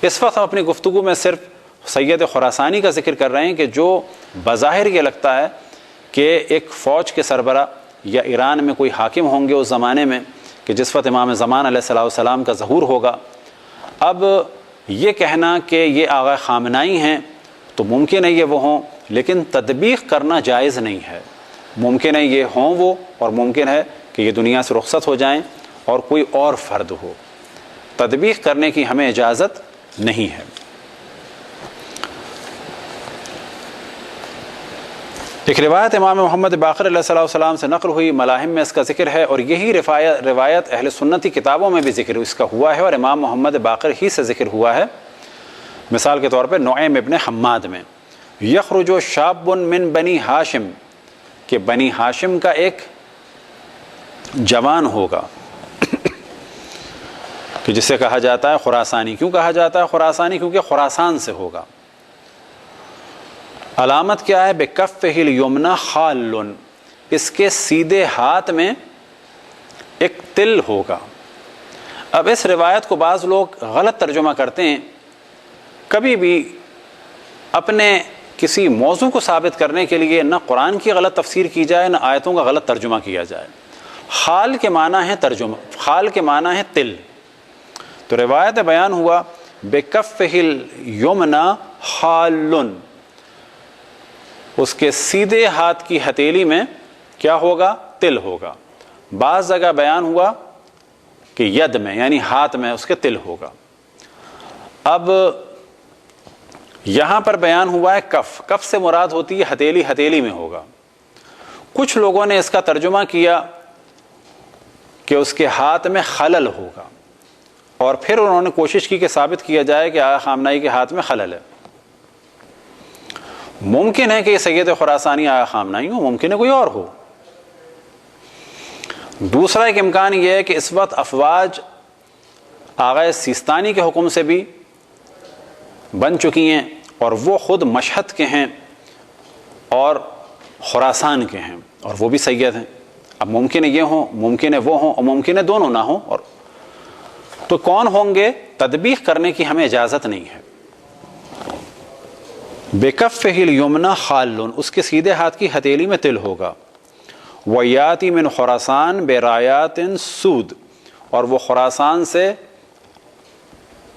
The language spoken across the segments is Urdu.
اس وقت ہم اپنی گفتگو میں صرف سید خراسانی کا ذکر کر رہے ہیں کہ جو بظاہر یہ لگتا ہے کہ ایک فوج کے سربراہ یا ایران میں کوئی حاکم ہوں گے اس زمانے میں کہ جس وقت امام زمان علیہ السلام کا ظہور ہوگا. اب یہ کہنا کہ یہ آغا خامنائی ہیں تو ممکن ہے یہ وہ ہوں، لیکن تطبیق کرنا جائز نہیں ہے. ممکن ہے یہ ہوں وہ، اور ممکن ہے کہ یہ دنیا سے رخصت ہو جائیں اور کوئی اور فرد ہو. تطبیق کرنے کی ہمیں اجازت نہیں ہے. ایک روایت امام محمد باقر علیہ السلام سے نقل ہوئی، ملاحم میں اس کا ذکر ہے، اور یہی روایت اہل سنتی کتابوں میں بھی ذکر اس کا ہوا ہے، اور امام محمد باقر ہی سے ذکر ہوا ہے. مثال کے طور پہ نعیم ابن حماد میں یخرج شاب من بنی ہاشم، کہ بنی ہاشم کا ایک جوان ہوگا کہ جسے کہا جاتا ہے خراسانی. کیوں کہا جاتا ہے خراسانی؟ کیونکہ خراسان سے ہوگا. علامت کیا ہے؟ بکفہ الیمنی خال، اس کے سیدھے ہاتھ میں ایک تل ہوگا. اب اس روایت کو بعض لوگ غلط ترجمہ کرتے ہیں. کبھی بھی اپنے کسی موضوع کو ثابت کرنے کے لیے نہ قرآن کی غلط تفسیر کی جائے، نہ آیتوں کا غلط ترجمہ کیا جائے. خال کے معنی ہے ترجمہ، خال کے معنی ہے تل. تو روایت بیان ہوا بکفہ الیمنی خال، اس کے سیدھے ہاتھ کی ہتھیلی میں کیا ہوگا؟ تل ہوگا. بعض جگہ بیان ہوا کہ ید میں، یعنی ہاتھ میں اس کے تل ہوگا. اب یہاں پر بیان ہوا ہے کف، کف سے مراد ہوتی ہے ہتھیلی، ہتھیلی میں ہوگا. کچھ لوگوں نے اس کا ترجمہ کیا کہ اس کے ہاتھ میں خلل ہوگا، اور پھر انہوں نے کوشش کی کہ ثابت کیا جائے کہ آغا خامنائی کے ہاتھ میں خلل ہے. ممکن ہے کہ یہ سید خراسانی آغا خامنائی ہو، ممکن ہے کوئی اور ہو. دوسرا ایک امکان یہ ہے کہ اس وقت افواج آغا سیستانی کے حکم سے بھی بن چکی ہیں، اور وہ خود مشہد کے ہیں اور خراسان کے ہیں، اور وہ بھی سید ہیں. اب ممکن ہے یہ ہوں، ممکن ہے وہ ہوں، اور ممکن ہے دونوں نہ ہوں. اور تو کون ہوں گے؟ تطبیق کرنے کی ہمیں اجازت نہیں ہے. بکفہ الیمنی خال، اس کے سیدھے ہاتھ کی ہتھیلی میں تل ہوگا. ویاتی من خراسان برایات سود، اور وہ خراسان سے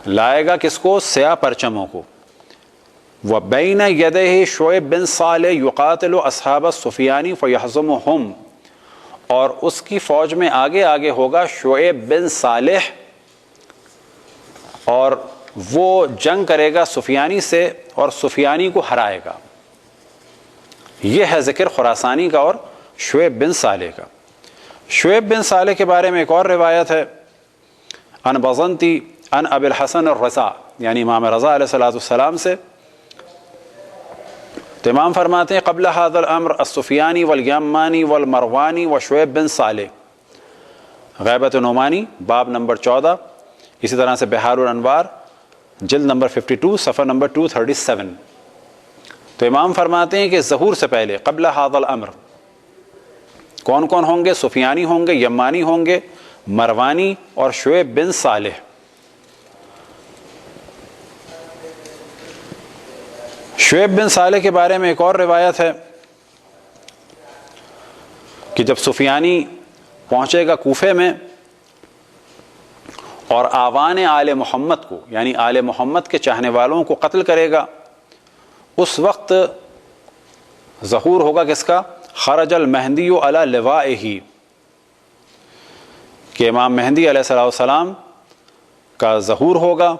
لائے گا کس کو؟ سیاہ پرچموں کو. وبین یدہ شعیب بن صالح یقاتل اصحاب السفیانی فیہزمہم، اور اس کی فوج میں آگے آگے ہوگا شعیب بن صالح، اور وہ جنگ کرے گا سفیانی سے اور سفیانی کو ہرائے گا. یہ ہے ذکر خراسانی کا اور شعیب بن صالح کا. شعیب بن صالح کے بارے میں ایک اور روایت ہے، ان بزنتی ان ابی الحسن الرضا، یعنی امام رضا علیہ السلام سے. تو امام فرماتے ہیں قبل هذا الامر السفیانی والیمانی والمروانی وشعیب بن صالح. غیبت نعمانی باب نمبر 14، اسی طرح سے بحار الانوار جلد نمبر 52 صفحہ نمبر 237. تو امام فرماتے ہیں کہ ظہور سے پہلے قبل هذا الامر کون کون ہوں گے؟ سفیانی ہوں گے، یمانی ہوں گے، مروانی اور شعیب بن صالح. شعیب بن صالح کے بارے میں ایک اور روایت ہے کہ جب سفیانی پہنچے گا کوفے میں اور آوان آل محمد کو، یعنی آل محمد کے چاہنے والوں کو قتل کرے گا، اس وقت ظہور ہوگا کس کا؟ خرج المہدی علی لوائہ، کہ امام مہدی علیہ السلام کا ظہور ہوگا،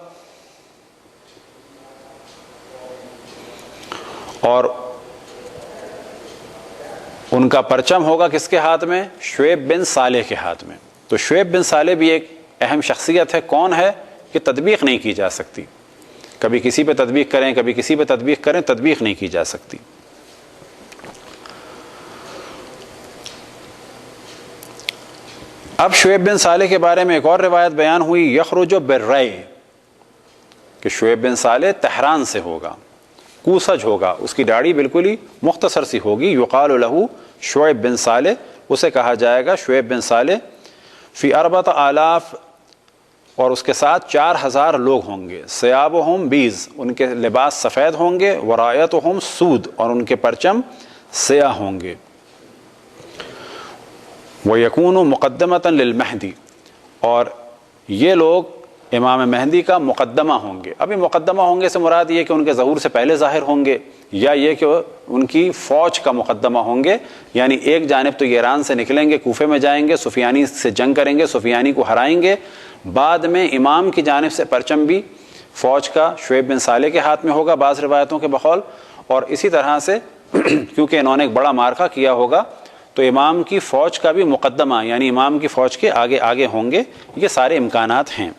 اور ان کا پرچم ہوگا کس کے ہاتھ میں؟ شعیب بن صالح کے ہاتھ میں. تو شعیب بن صالح بھی ایک اہم شخصیت ہے. کون ہے؟ کہ تطبیق نہیں کی جا سکتی. کبھی کسی پہ تطبیق کریں، کبھی کسی پہ تطبیق کریں، تطبیق نہیں کی جا سکتی. اب شعیب بن صالح کے بارے میں ایک اور روایت بیان ہوئی، یخرج بالرئی، کہ شعیب بن صالح تہران سے ہوگا، کوسج ہوگا، اس کی داڑھی بالکل ہی مختصر سی ہوگی. یقال لہ شعیب بن صالح، اسے کہا جائے گا شعیب بن صالح. فی 4000 اور اس کے ساتھ 4000 لوگ ہوں گے. ثیابہم بیض، ان کے لباس سفید ہوں گے. ورایتہم سود، اور ان کے پرچم سیاہ ہوں گے. وَيَكُونُ مُقَدَّمَةً لِلْمَهْدِي، اور یہ لوگ امام مہدی کا مقدمہ ہوں گے. ابھی مقدمہ ہوں گے سے مراد یہ کہ ان کے ظہور سے پہلے ظاہر ہوں گے، یا یہ کہ ان کی فوج کا مقدمہ ہوں گے. یعنی ایک جانب تو یہ ایران سے نکلیں گے، کوفے میں جائیں گے، سفیانی سے جنگ کریں گے، سفیانی کو ہرائیں گے. بعد میں امام کی جانب سے پرچم بھی فوج کا شعیب بن صالح کے ہاتھ میں ہوگا بعض روایتوں کے بقول. اور اسی طرح سے کیونکہ انہوں نے ایک بڑا معرکہ کیا ہوگا تو امام کی فوج کا بھی مقدمہ، یعنی امام کی فوج کے آگے آگے ہوں گے. یہ سارے امکانات ہیں.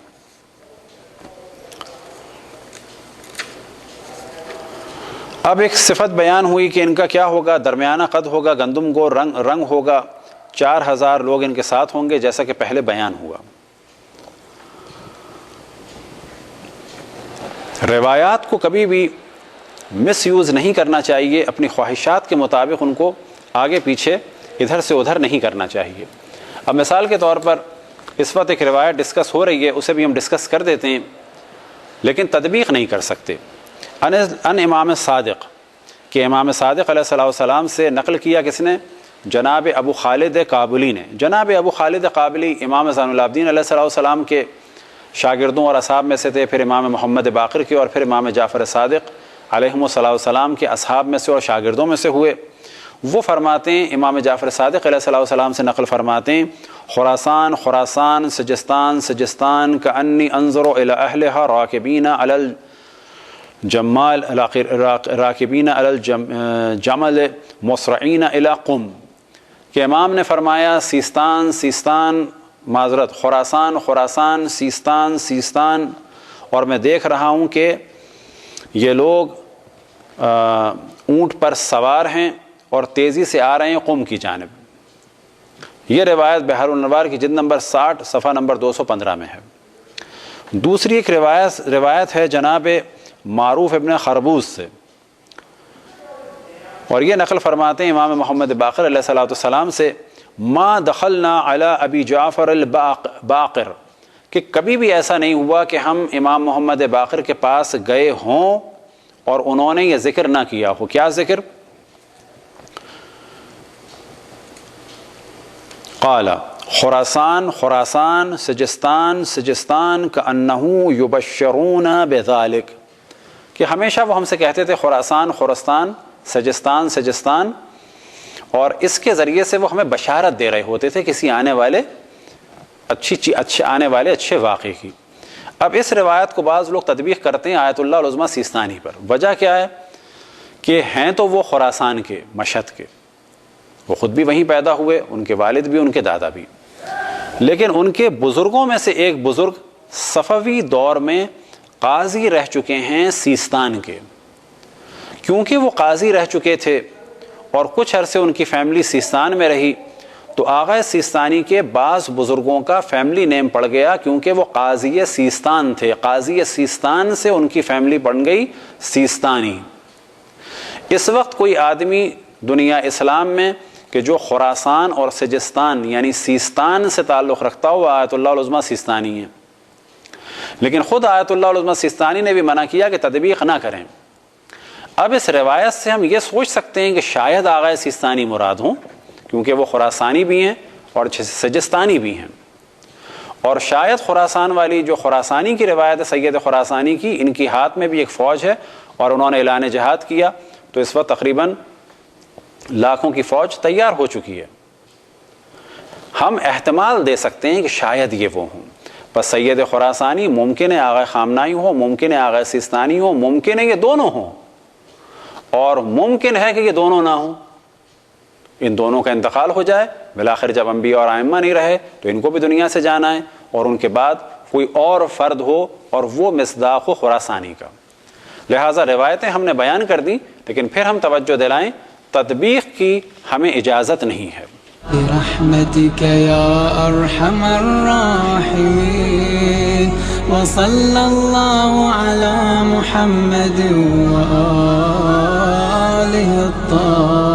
اب ایک صفت بیان ہوئی کہ ان کا کیا ہوگا، درمیانہ قد ہوگا، گندم گو رنگ ہوگا. 4000 لوگ ان کے ساتھ ہوں گے جیسا کہ پہلے بیان ہوا. روایات کو کبھی بھی مس یوز نہیں کرنا چاہیے، اپنی خواہشات کے مطابق ان کو آگے پیچھے ادھر سے ادھر نہیں کرنا چاہیے. اب مثال کے طور پر اس وقت ایک روایت ڈسکس ہو رہی ہے، اسے بھی ہم ڈسکس کر دیتے ہیں لیکن تطبیق نہیں کر سکتے. ان امام صادق، کہ امام صادق علیہ الصلوۃ والسلام سے نقل کیا کس نے؟ جناب ابو خالد کابلی نے. جناب ابو خالد کابلی امام زین العابدین علیہ الصلوۃ والسلام کے شاگردوں اور اصحاب میں سے تھے، پھر امام محمد باقر کے، اور پھر امام جعفر صادق علیہم الصلوۃ والسلام کے اصحاب میں سے اور شاگردوں میں سے ہوئے. وہ فرماتے ہیں، امام جعفر صادق علیہ الصلوۃ والسلام سے نقل فرماتے ہیں، خراسان خراسان، سجستان سجستان، کأنی انظر الی اہلها راکبین علی الجمال راکبین علی الجمل مسرعین الی قم. کہ امام نے فرمایا سیستان سیستان، معذرت خراسان خراسان، سیستان سیستان، اور میں دیکھ رہا ہوں کہ یہ لوگ اونٹ پر سوار ہیں اور تیزی سے آ رہے ہیں قم کی جانب. یہ روایت بحر الانوار کی جلد نمبر 60 صفحہ نمبر 215 میں ہے. دوسری ایک روایت ہے جناب معروف ابن خربوز سے، اور یہ نقل فرماتے ہیں امام محمد باقر علیہ الصلوۃ والسلام سے، ما دخلنا علی ابی جعفر الباقر، کہ کبھی بھی ایسا نہیں ہوا کہ ہم امام محمد باقر کے پاس گئے ہوں اور انہوں نے یہ ذکر نہ کیا ہو. کیا ذکر؟ قال خراسان خراسان، سجستان سجستان، کأنہ یبشرون بذالک، کہ ہمیشہ وہ ہم سے کہتے تھے خراسان خراسان، سجستان سجستان، اور اس کے ذریعے سے وہ ہمیں بشارت دے رہے ہوتے تھے کسی آنے والے اچھے واقعے کی. اب اس روایت کو بعض لوگ تطبیق کرتے ہیں آیت اللہ العظمیٰ سیستانی پر. وجہ کیا ہے؟ کہ ہیں تو وہ خراسان کے، مشہد کے، وہ خود بھی وہیں پیدا ہوئے، ان کے والد بھی، ان کے دادا بھی، لیکن ان کے بزرگوں میں سے ایک بزرگ صفوی دور میں قاضی رہ چکے ہیں سیستان کے. کیونکہ وہ قاضی رہ چکے تھے اور کچھ عرصے ان کی فیملی سیستان میں رہی، تو آغا سیستانی کے بعض بزرگوں کا فیملی نیم پڑ گیا، کیونکہ وہ قاضی سیستان تھے. قاضی سیستان سے ان کی فیملی بن گئی سیستانی. اس وقت کوئی آدمی دنیا اسلام میں کہ جو خراسان اور سجستان یعنی سیستان سے تعلق رکھتا ہوا آیت اللہ العظمیٰ سیستانی ہے، لیکن خود آیت اللہ العظمیٰ سیستانی نے بھی منع کیا کہ تطبیق نہ کریں. اب اس روایت سے ہم یہ سوچ سکتے ہیں کہ شاید آغا سیستانی مراد ہوں، کیونکہ وہ خراسانی بھی ہیں اور سجستانی بھی ہیں، اور شاید خراسان والی جو خراسانی کی روایت ہے سید خراسانی کی، ان کی ہاتھ میں بھی ایک فوج ہے اور انہوں نے اعلان جہاد کیا، تو اس وقت تقریباً لاکھوں کی فوج تیار ہو چکی ہے. ہم احتمال دے سکتے ہیں کہ شاید یہ وہ ہوں. بس سید خراسانی ممکن ہے آغا خامنائی ہو، ممکن ہے آغا سیستانی ہو، ممکن ہے یہ دونوں ہوں، اور ممکن ہے کہ یہ دونوں نہ ہوں. ان دونوں کا انتقال ہو جائے، بالآخر جب انبیاء اور ائمہ نہیں رہے تو ان کو بھی دنیا سے جانا ہے، اور ان کے بعد کوئی اور فرد ہو اور وہ مصداق ہو خراسانی کا. لہٰذا روایتیں ہم نے بیان کر دی، لیکن پھر ہم توجہ دلائیں تطبیق کی ہمیں اجازت نہیں ہے. برحمتك يا أرحم الراحمين وصلى الله على محمد وآله الطاهرين.